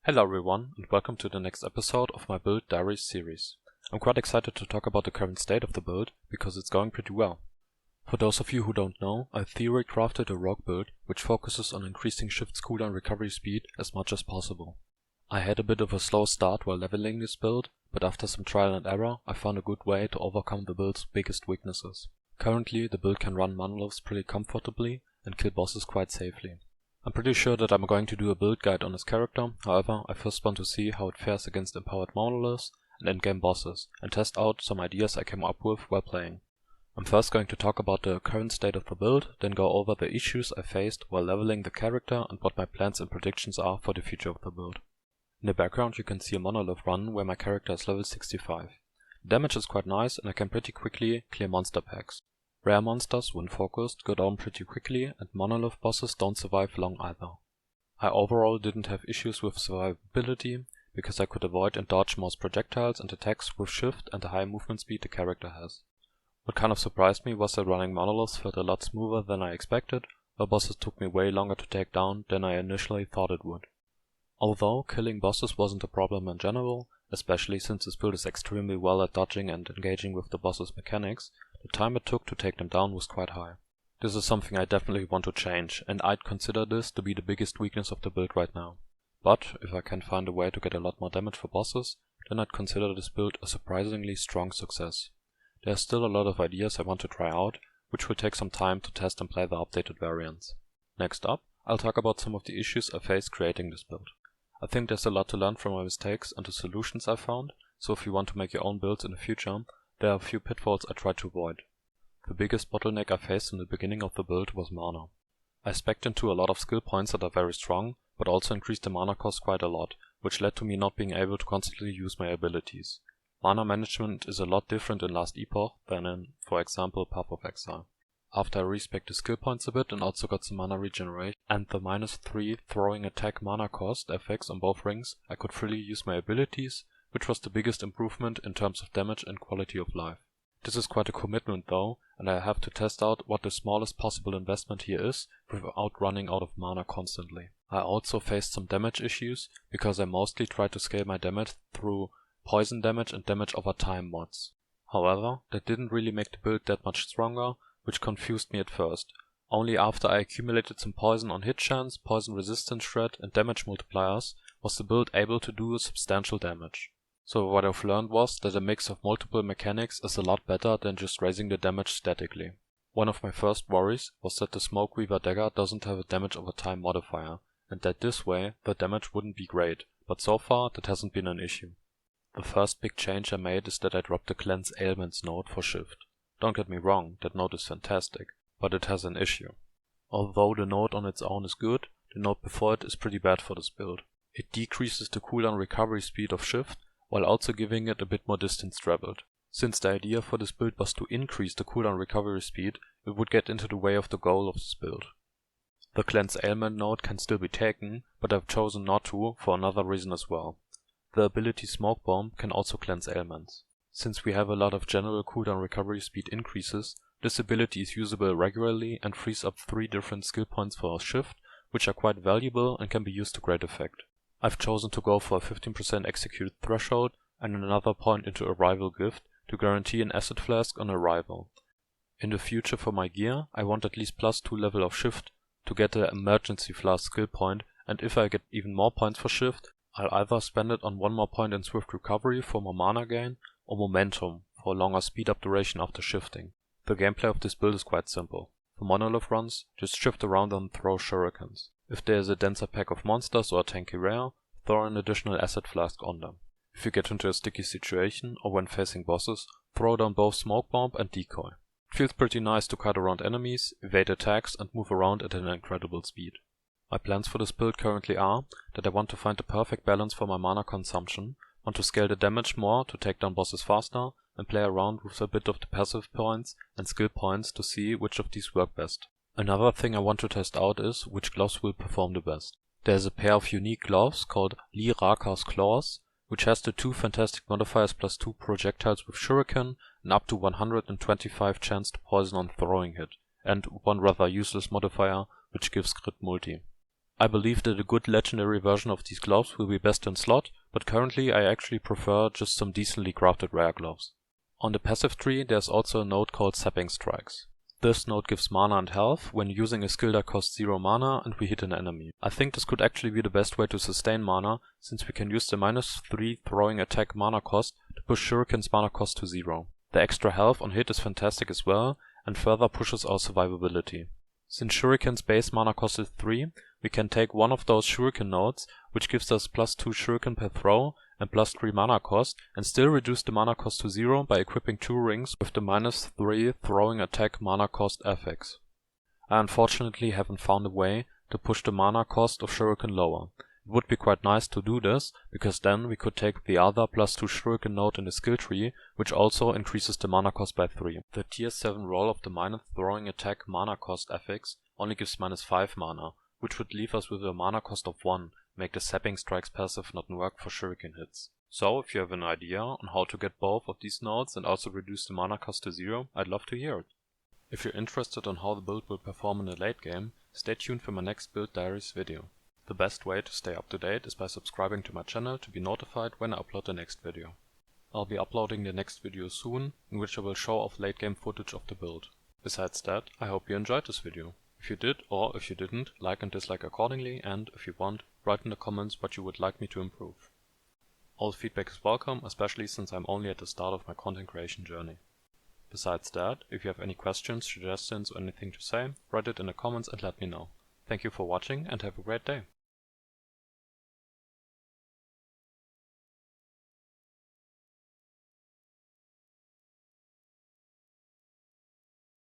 Hello everyone, and welcome to the next episode of my Build Diaries series. I'm quite excited to talk about the current state of the build, because it's going pretty well. For those of you who don't know, I theory crafted a rogue build which focuses on increasing Shift's cooldown recovery speed as much as possible. I had a bit of a slow start while leveling this build, but after some trial and error I found a good way to overcome the build's biggest weaknesses. Currently the build can run monoliths pretty comfortably and kill bosses quite safely. I'm pretty sure that I'm going to do a build guide on this character, however I first want to see how it fares against empowered monoliths and endgame bosses, and test out some ideas I came up with while playing. I'm first going to talk about the current state of the build, then go over the issues I faced while leveling the character and what my plans and predictions are for the future of the build. In the background you can see a monolith run where my character is level 65. The damage is quite nice and I can pretty quickly clear monster packs. Rare monsters, when focused, go down pretty quickly and monolith bosses don't survive long either. I overall didn't have issues with survivability, because I could avoid and dodge most projectiles and attacks with shift and the high movement speed the character has. What kind of surprised me was that running monoliths felt a lot smoother than I expected, while bosses took me way longer to take down than I initially thought it would. Although killing bosses wasn't a problem in general, especially since this build is extremely well at dodging and engaging with the boss's mechanics, the time it took to take them down was quite high. This is something I definitely want to change, and I'd consider this to be the biggest weakness of the build right now. But if I can find a way to get a lot more damage for bosses, then I'd consider this build a surprisingly strong success. There's still a lot of ideas I want to try out, which will take some time to test and play the updated variants. Next up, I'll talk about some of the issues I faced creating this build. I think there's a lot to learn from my mistakes and the solutions I found, so if you want to make your own builds in the future, there are a few pitfalls I tried to avoid. The biggest bottleneck I faced in the beginning of the build was mana. I specced into a lot of skill points that are very strong, but also increased the mana cost quite a lot, which led to me not being able to constantly use my abilities. Mana management is a lot different in Last Epoch than in, for example, Path of Exile. After I respecced the skill points a bit and also got some mana regeneration and the -3 throwing attack mana cost effects on both rings, I could freely use my abilities, which was the biggest improvement in terms of damage and quality of life. This is quite a commitment though, and I have to test out what the smallest possible investment here is without running out of mana constantly. I also faced some damage issues, because I mostly tried to scale my damage through poison damage and damage over time mods. However, that didn't really make the build that much stronger, which confused me at first. Only after I accumulated some poison on hit chance, poison resistance shred and damage multipliers was the build able to do substantial damage. So what I've learned was that a mix of multiple mechanics is a lot better than just raising the damage statically. One of my first worries was that the Smoke Weaver dagger doesn't have a damage over time modifier, and that this way the damage wouldn't be great, but so far that hasn't been an issue. The first big change I made is that I dropped the Cleanse Ailments node for shift. Don't get me wrong, that node is fantastic, but it has an issue. Although the node on its own is good, the node before it is pretty bad for this build. It decreases the cooldown recovery speed of shift, while also giving it a bit more distance traveled. Since the idea for this build was to increase the cooldown recovery speed, it would get into the way of the goal of this build. The Cleanse Ailment node can still be taken, but I've chosen not to for another reason as well. The ability Smoke Bomb can also cleanse ailments. Since we have a lot of general cooldown recovery speed increases, this ability is usable regularly and frees up 3 different skill points for shift, which are quite valuable and can be used to great effect. I've chosen to go for a 15% execute threshold and another point into Arrival Gift to guarantee an acid flask on arrival. In the future for my gear, I want at least +2 level of shift to get an emergency flask skill point, and if I get even more points for shift, I'll either spend it on 1 more point in swift recovery for more mana gain, or momentum for a longer speed up duration after shifting. The gameplay of this build is quite simple. For monolith runs, just shift around and throw shurikens. If there is a denser pack of monsters or a tanky rare, throw an additional acid flask on them. If you get into a sticky situation or when facing bosses, throw down both Smoke Bomb and Decoy. It feels pretty nice to kite around enemies, evade attacks and move around at an incredible speed. My plans for this build currently are that I want to find the perfect balance for my mana consumption, want to scale the damage more to take down bosses faster, and play around with a bit of the passive points and skill points to see which of these work best. Another thing I want to test out is which gloves will perform the best. There is a pair of unique gloves called Lee Raka's Claws, which has the 2 fantastic modifiers +2 projectiles with Shuriken and up to 125 chance to poison on throwing hit, and one rather useless modifier which gives crit multi. I believe that a good legendary version of these gloves will be best in slot, but currently I actually prefer just some decently crafted rare gloves. On the passive tree there's also a node called Sapping Strikes. This node gives mana and health when using a skill that costs 0 mana and we hit an enemy. I think this could actually be the best way to sustain mana, since we can use the -3 throwing attack mana cost to push Shuriken's mana cost to 0. The extra health on hit is fantastic as well, and further pushes our survivability. Since Shuriken's base mana cost is 3, we can take one of those Shuriken nodes, which gives us +2 Shuriken per throw and +3 mana cost, and still reduce the mana cost to 0 by equipping 2 rings with the -3 throwing attack mana cost affix. I unfortunately haven't found a way to push the mana cost of Shuriken lower. It would be quite nice to do this, because then we could take the other +2 Shuriken node in the skill tree, which also increases the mana cost by 3. The tier 7 roll of the -throwing attack mana cost affix only gives -5 mana, which would leave us with a mana cost of 1, make the Sapping Strikes passive not work for Shuriken hits. So if you have an idea on how to get both of these nodes and also reduce the mana cost to 0, I'd love to hear it. If you're interested on how the build will perform in the late game, stay tuned for my next Build Diaries video. The best way to stay up to date is by subscribing to my channel to be notified when I upload the next video. I'll be uploading the next video soon, in which I will show off late game footage of the build. Besides that, I hope you enjoyed this video. If you did, or if you didn't, like and dislike accordingly, and, if you want, write in the comments what you would like me to improve. All feedback is welcome, especially since I'm only at the start of my content creation journey. Besides that, if you have any questions, suggestions or anything to say, write it in the comments and let me know. Thank you for watching and have a great day.